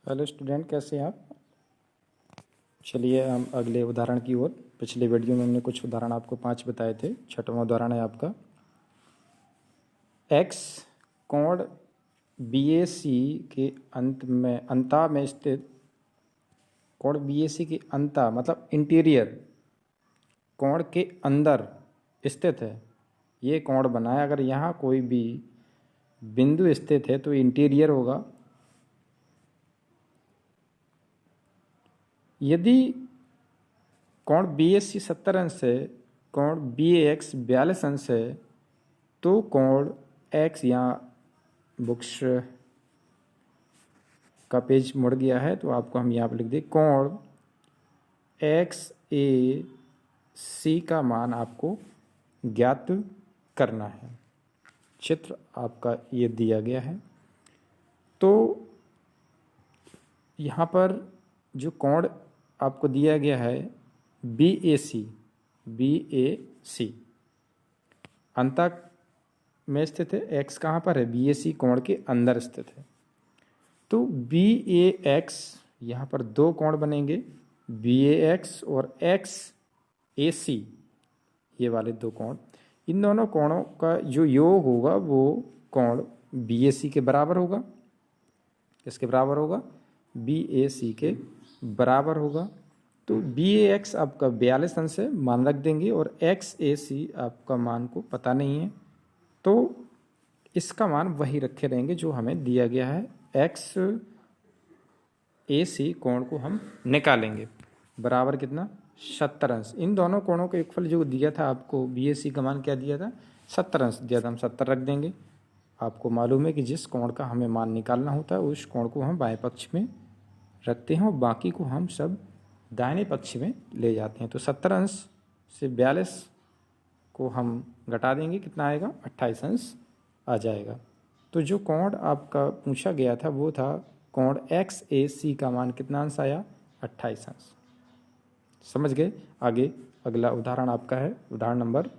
Hello student, कैसे हैं आप। चलिए हम अगले उदाहरण की ओर। पिछले वीडियो में हमने कुछ उदाहरण आपको 5 बताए थे। छठवां उदाहरण है आपका। एक्स कोण बी ए सी के अंता में स्थित कोण बी ए सी के अंता मतलब इंटीरियर कोण के अंदर स्थित है। ये कोण बना है। अगर यहाँ कोई भी बिंदु स्थित है तो इंटीरियर होगा। यदि कोण बी एस सी 70 अंश है, कोण बी एक्स 42 अंश है, तो कोण एक्स, यहाँ बुक्स का पेज मुड़ गया है तो आपको हम यहाँ पर लिख दें कोण एक्स ए सी का मान आपको ज्ञात करना है। चित्र आपका ये दिया गया है। तो यहाँ पर जो कोण आपको दिया गया है बी ए सी अंतक में स्थित है। एक्स कहाँ पर है? बी ए सी कोण के अंदर स्थित है। तो बी ए एक्स, यहाँ पर दो कोण बनेंगे, बी ए एक्स और एक्स ए सी, ये वाले दो कोण। इन दोनों कोणों का जो योग होगा वो कोण बी ए सी के बराबर होगा। किसके बराबर होगा? बी ए सी के बराबर होगा। तो बी ए एक्स आपका 42 अंश है, मान रख देंगे, और एक्स ए सी आपका मान को पता नहीं है, तो इसका मान वही रखे रहेंगे जो हमें दिया गया है। एक्स ए सी कोण को हम निकालेंगे, बराबर कितना? 70 अंश। इन दोनों कोणों का योगफल जो दिया था आपको, बी ए सी का मान क्या दिया था? 70 अंश दिया था। हम 70 रख देंगे। आपको मालूम है कि जिस कोण का हमें मान निकालना होता है उस कोण को हम बाएं पक्ष में रखते हैं और बाकी को हम सब दाहिने पक्ष में ले जाते हैं। तो 70 अंश से 42 को हम घटा देंगे, कितना आएगा? 28 अंश आ जाएगा। तो जो कोण आपका पूछा गया था वो था कोण एक्स ए सी का मान कितना अंश आया? 28 अंश। समझ गए? आगे अगला उदाहरण आपका है उदाहरण नंबर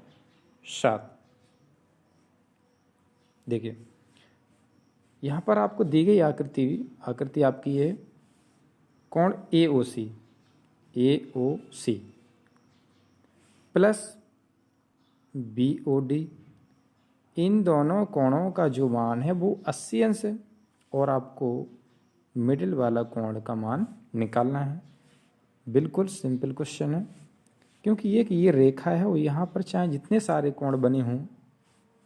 7। देखिए यहाँ पर आपको दी गई आकृति आपकी है कोण A O C plus B O D. इन दोनों कोणों का जो मान है वो 80 अंश है और आपको मिडिल वाला कोण का मान निकालना है। बिल्कुल सिंपल क्वेश्चन है, क्योंकि ये रेखा है और यहाँ पर चाहे जितने सारे कोण बने हों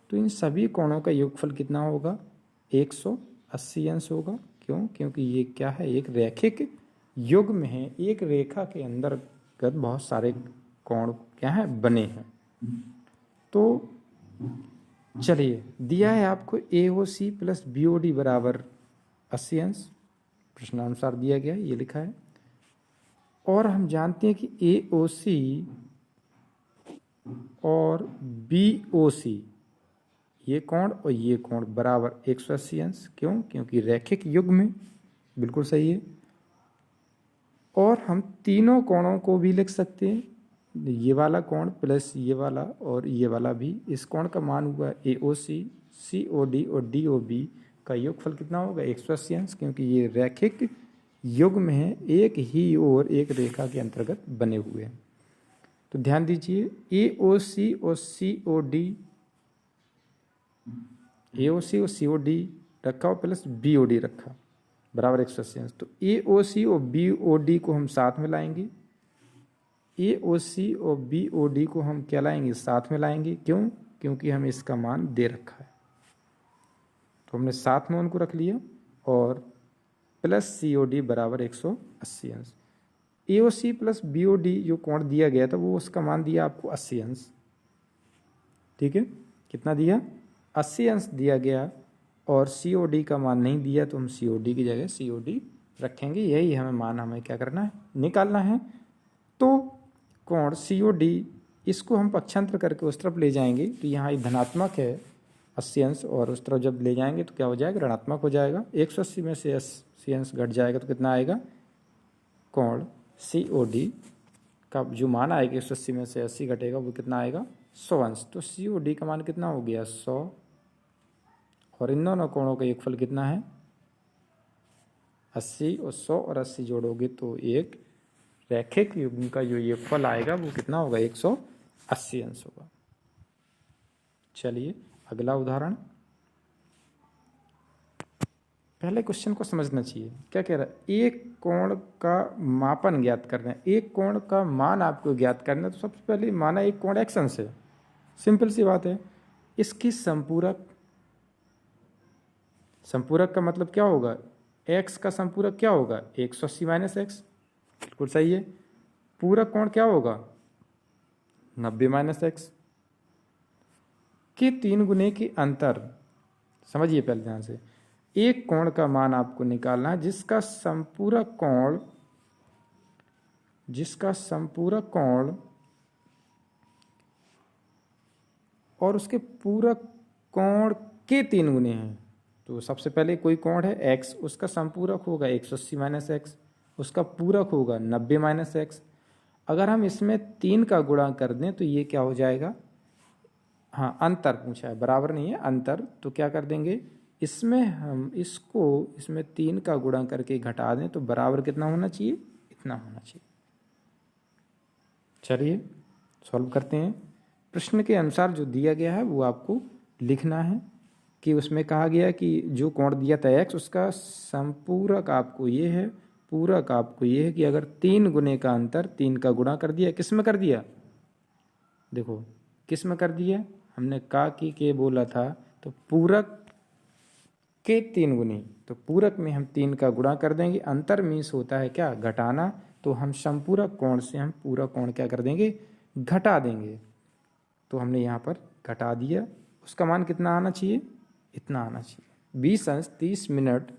तो इन सभी कोणों का योगफल कितना होगा? 180 अंश होगा। क्यों? क्योंकि ये क्या है? एक रैखिक युग्म है। एक रेखा के अंतर्गत बहुत सारे कोण क्या है? बने हैं। तो चलिए, दिया है आपको A O C plus B O D बराबर 80 अंश, प्रश्नानुसार दिया गया है, ये लिखा है। और हम जानते हैं कि ए ओ सी और बी ओ सी, ये कोण और ये कोण बराबर 180 अंश। क्यों? क्योंकि रैखिक युग्म में। बिल्कुल सही है। और हम तीनों कोणों को भी लिख सकते हैं, ये वाला कोण प्लस ये वाला और ये वाला भी। इस कोण का मान हुआ ए ओ सी, सी ओ डी और डी ओ बी का योगफल कितना होगा? 180 अंश, क्योंकि ये रैखिक युग्म है, एक ही और एक रेखा के अंतर्गत बने हुए हैं। तो ध्यान दीजिए, ए ओ सी और सी ओ डी, ए ओ सी और सी ओ डी रखा और प्लस बी ओ डी रखा, बराबर 180 अंश। तो ए ओ सी और बी ओ डी को हम साथ में लाएंगे। ए ओ सी और बी ओ डी को हम क्या लाएंगे? साथ में लाएंगे। क्यों? क्योंकि हमें इसका मान दे रखा है, तो हमने साथ में उनको रख लिया। और प्लस सी ओ डी बराबर 180 अंश। A O C plus B O D जो कोण दिया गया था वो उसका मान दिया आपको 80 अंश। ठीक है, कितना दिया? 80 अंश दिया गया। और सी ओ डी का मान नहीं दिया तो हम सी ओ डी की जगह सी ओ डी रखेंगे। यही हमें मान हमें क्या करना है? निकालना है। तो कोण सी ओ डी, इसको हम पक्षांतर करके उस तरफ ले जाएंगे तो यहाँ ये धनात्मक है 80 अंश, और उस तरफ जब ले जाएंगे तो क्या हो जाएगा? ऋणात्मक हो जाएगा। 180 में से 80 अंश घट जाएगा तो कितना आएगा? कोण सी ओ डी का जो मान आएगा 180 में से 80 घटेगा वो कितना आएगा? 100 अंश। तो सी ओ डी का मान कितना हो गया? 100। और इन दोनों कोणों का योगफल कितना है? 80 और 100 और 80 जोड़ोगे तो एक रैखिक युग्म का जो योगफल आएगा वो कितना होगा, 180 अंश होगा। चलिए अगला उदाहरण। पहले क्वेश्चन को समझना चाहिए, क्या कह रहा है, एक कोण का मापन ज्ञात करना है, एक कोण का मान आपको ज्ञात करना है। तो सबसे पहले माना एक कोण x अंश है, सिंपल सी बात है। इसकी संपूरक, संपूरक का मतलब क्या होगा, x का संपूरक क्या होगा, 180 माइनस एक्स, बिल्कुल सही है। पूरक कोण क्या होगा, 90 माइनस एक्स के 3 गुने के अंतर। समझिए पहले ध्यान से, एक कोण का मान आपको निकालना है जिसका संपूरक कोण, जिसका संपूरक कोण और उसके पूरक कोण के 3 गुने हैं। तो सबसे पहले कोई कोण है x, उसका संपूरक होगा 180 माइनस एक्स, उसका पूरक होगा 90 माइनस एक्स। अगर हम इसमें 3 का गुणा कर दें तो ये क्या हो जाएगा, हाँ अंतर पूछा है, बराबर नहीं है, अंतर। तो क्या कर देंगे, इसमें हम इसको इसमें 3 का गुणा करके घटा दें तो बराबर कितना होना चाहिए, इतना होना चाहिए। चलिए सॉल्व करते हैं। प्रश्न के अनुसार जो दिया गया है वो आपको लिखना है कि उसमें कहा गया कि जो कोण दिया था x, उसका संपूरक आपको ये है, पूरक आपको ये है कि अगर 3 गुने का अंतर 3 का गुणा कर दिया, किस में कर दिया, देखो किस में कर दिया, हमने का की के बोला था, तो पूरक के 3 गुनी, तो पूरक में हम 3 का गुणा कर देंगे। अंतर मीन्स होता है क्या, घटाना, तो हम संपूरक कोण से हम पूरक कोण क्या कर देंगे, घटा देंगे। तो हमने यहाँ पर घटा दिया, उसका मान कितना आना चाहिए, इतना आना चाहिए, 20 अंश 30 मिनट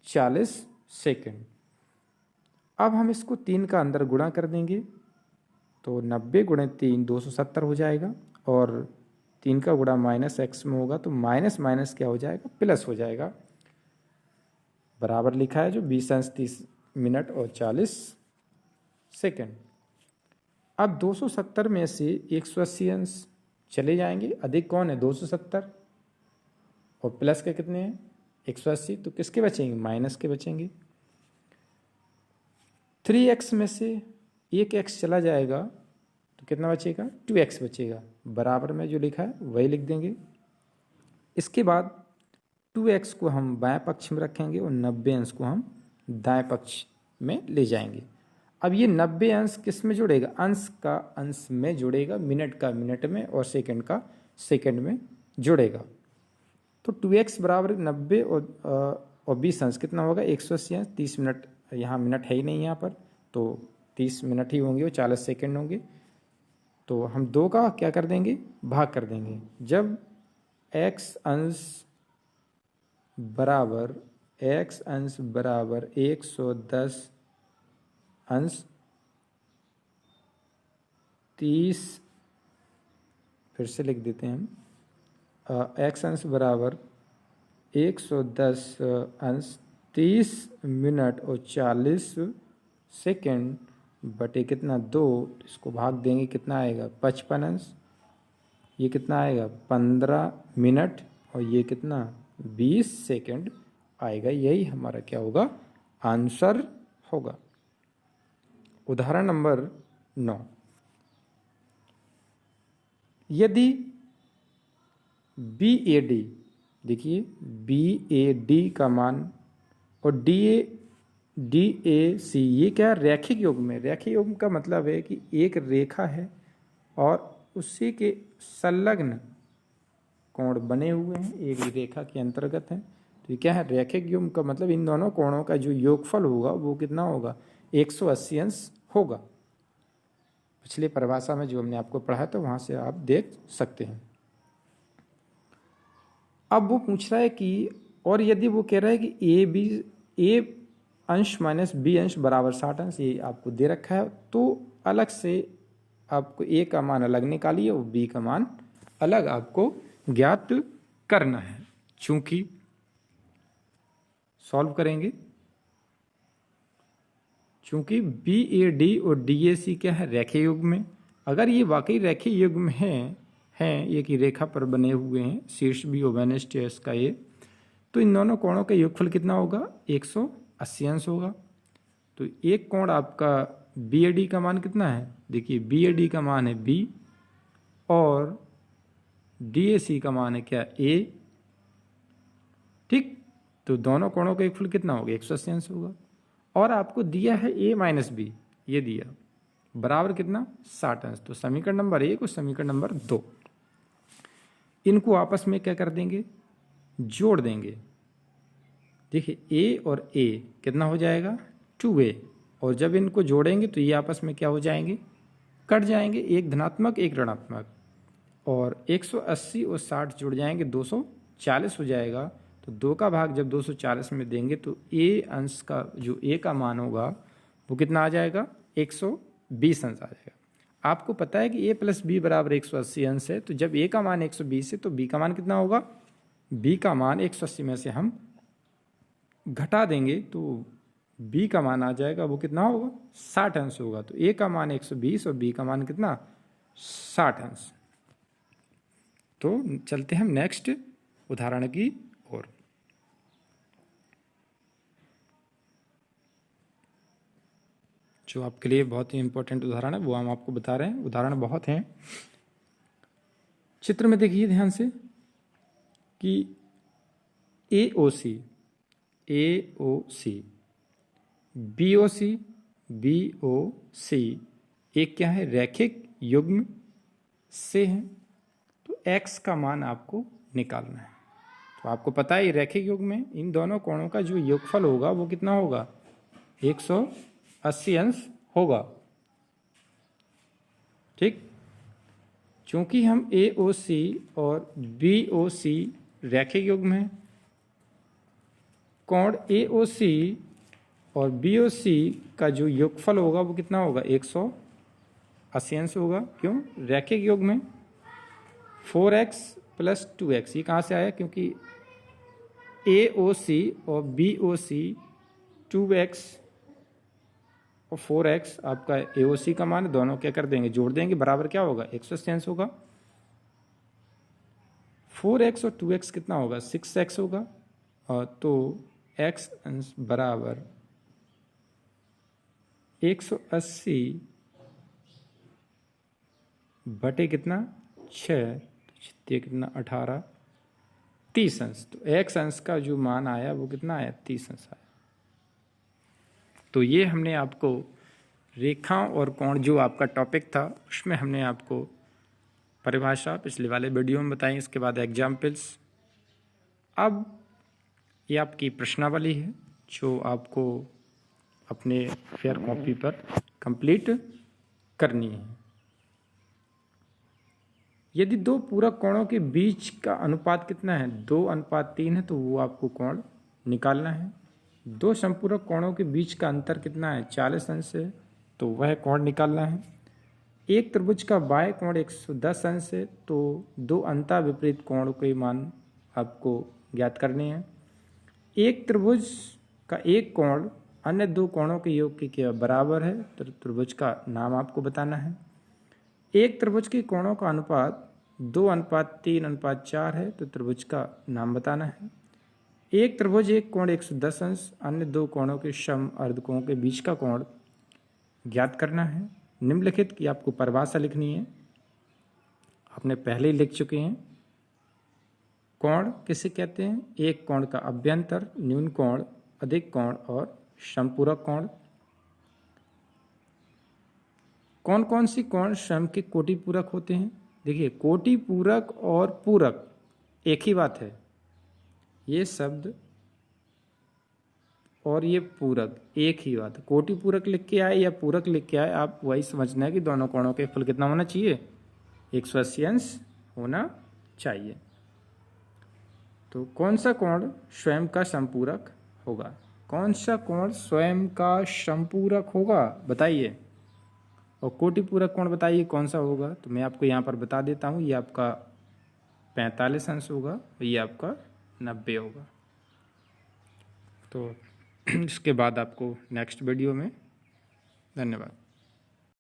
40 सेकंड। अब हम इसको 3 का अंदर गुणा कर देंगे तो 90 गुणे 3 270 हो जाएगा, और 3 का गुणा माइनस एक्स में होगा तो माइनस माइनस क्या हो जाएगा, प्लस हो जाएगा। बराबर लिखा है जो 20 अंश 30 मिनट और 40 सेकंड। अब 270 में से 180 अंश चले जाएंगे, अधिक कौन है 270 और प्लस के कितने हैं 180, तो किसके बचेंगे, माइनस के बचेंगे। 3x में से 1x चला जाएगा तो कितना बचेगा, 2x बचेगा। बराबर में जो लिखा है वही लिख देंगे। इसके बाद 2x को हम बाएं पक्ष में रखेंगे और 90 अंश को हम दाएं पक्ष में ले जाएंगे। अब ये 90 अंश किस में जुड़ेगा, अंश का अंश में जुड़ेगा, मिनट का मिनट में और सेकंड का सेकंड में जुड़ेगा। तो 2x बराबर 90 और 20 अंश कितना होगा, 180 अंश 30 मिनट, यहाँ मिनट है ही नहीं यहाँ पर, तो 30 मिनट ही होंगे और 40 सेकंड होंगे। तो हम 2 का क्या कर देंगे, भाग कर देंगे। जब x अंश बराबर 110 अंश 30, फिर से लिख देते हैं हम, x अंश बराबर 110 अंश 30 मिनट और 40 सेकेंड बटे कितना 2, इसको भाग देंगे कितना आएगा 55 अंश, ये कितना आएगा 15 मिनट और ये कितना 20 सेकेंड आएगा। यही हमारा क्या होगा, आंसर होगा। उदाहरण नंबर 9, यदि BAD, देखिए BAD का मान और DAC ये क्या रैखिक युग्म में, रैखिक युग्म का मतलब है कि एक रेखा है और उसी के संलग्न कोण बने हुए हैं, एक रेखा के अंतर्गत हैं। तो ये क्या है, रैखिक युग्म का मतलब इन दोनों कोणों का जो योगफल होगा वो कितना होगा, 180 अंश होगा। पिछले परिभाषा में जो हमने आपको पढ़ा तो वहाँ से आप देख सकते हैं। अब वो पूछ रहा है कि, और यदि वो कह रहा है कि A अंश माइनस B अंश बराबर 60 अंश, ये आपको दे रखा है, तो अलग से आपको A का मान अलग निकालिए और B का मान अलग आपको ज्ञात करना है। चूंकि सॉल्व करेंगे, चूंकि BAD और DAC क्या है, रेखीय युग्म में। अगर ये वाकई रेखीय युग्म में हैं, एक ही रेखा पर बने हुए हैं, शीर्ष भी और वैनिष्ठ इसका ये, तो इन दोनों कोणों का योगफल कितना होगा, 80 अंश होगा। तो एक कोण आपका BAD का मान कितना है, देखिए BAD का मान है B और DAC का मान है क्या, A। ठीक, तो दोनों कोणों का योगफल कितना होगा, 180 अंश होगा। और आपको दिया है A माइनस B, ये दिया बराबर कितना, 60 अंश। तो समीकरण नंबर 1 और समीकरण नंबर 2 इनको आपस में क्या कर देंगे, जोड़ देंगे। देखिए A और A कितना हो जाएगा, 2A। और जब इनको जोड़ेंगे तो ये आपस में क्या हो जाएंगे, कट जाएंगे, एक धनात्मक एक ऋणात्मक। और 180 और 60 जुड़ जाएंगे, 240 हो जाएगा। तो 2 का भाग जब 240 में देंगे तो A अंश का जो A का मान होगा वो कितना आ जाएगा, 120 अंश आ जाएगा। आपको पता है कि A प्लस B बराबर 180 अंश है। तो जब A का मान 120 है तो B का मान कितना होगा, B का मान 180 में से हम घटा देंगे तो B का मान आ जाएगा, वो कितना होगा, 60 अंश होगा। तो A का मान 120 और B का मान कितना, 60 अंश। तो चलते हैं हम नेक्स्ट उदाहरण की ओर। जो आपके लिए बहुत ही इंपॉर्टेंट उदाहरण है वो हम आपको बता रहे हैं। उदाहरण बहुत हैं। चित्र में देखिए ध्यान से कि AOC BOC एक क्या है, रैखिक युग्म से है। तो x का मान आपको निकालना है। तो आपको पता है रैखिक युग्म में इन दोनों कोणों का जो योगफल होगा वो कितना होगा, 180 अंश होगा। ठीक, चूंकि हम AOC और BOC रैखिक युग्म है, कोण AOC और BOC का जो योगफल होगा वो कितना होगा, 180 अंश होगा। क्यों, रैखिक युग्म में 4x प्लस 2x, ये कहाँ से आया, क्योंकि AOC और BOC 2x और 4x आपका AOC का मान, दोनों क्या कर देंगे, जोड़ देंगे, बराबर क्या होगा, 180 अंश होगा। 4x और 2x कितना होगा, 6x होगा। और तो x अंश बराबर 180 बटे कितना, 6, तो कितना 18, 30 अंश। तो x अंश का जो मान आया वो कितना आया, 30 अंश आया। तो ये हमने आपको रेखा और कोण जो आपका टॉपिक था उसमें हमने आपको परिभाषा पिछले वाले वीडियो में बताई, इसके बाद एग्जाम्पल्स। अब ये आपकी प्रश्नावली है जो आपको अपने फेयर कॉपी पर कंप्लीट करनी है। यदि दो पूरक कोणों के बीच का अनुपात कितना है, 2:3 है, तो वो आपको कोण निकालना है। दो संपूरक कोणों के बीच का अंतर कितना है, 40 अंश है, तो वह कोण निकालना है। एक त्रिभुज का बाह्य कोण 110 अंश है, तो दो अंतः विपरीत कोण के मान आपको ज्ञात करने हैं। एक त्रिभुज का एक कोण अन्य दो कोणों के योग के बराबर है, तो त्रिभुज का नाम आपको बताना है। एक त्रिभुज के कोणों का अनुपात 2:3:4 है, तो त्रिभुज का नाम बताना है। एक त्रिभुज एक कोण 110 अंश, अन्य दो कोणों के सम अर्धकोणों के बीच का कोण ज्ञात करना है। निम्नलिखित की आपको परिभाषा लिखनी है, आपने पहले ही लिख चुके हैं। कोण किसे कहते हैं, एक कोण का अभ्यंतर, न्यून कोण, अधिक कोण और समपूरक कोण। कौन कौन सी कोण स्वयं के कोटि पूरक होते हैं, देखिए कोटि पूरक और पूरक एक ही बात है, ये शब्द और ये पूरक एक ही बात है। कोटि पूरक लिख के आए या पूरक लिख के आए, आप वही समझना है कि दोनों कोणों के फल कितना होना चाहिए, 180 अंश होना चाहिए। तो कौन सा कोण स्वयं का संपूरक होगा, कौन सा कोण स्वयं का संपूरक होगा बताइए। और कोटि पूरक कोण बताइए कौन सा होगा, तो मैं आपको यहाँ पर बता देता हूँ, ये आपका 45 अंश होगा और ये आपका 90 होगा। तो इसके बाद आपको नेक्स्ट वीडियो में, धन्यवाद।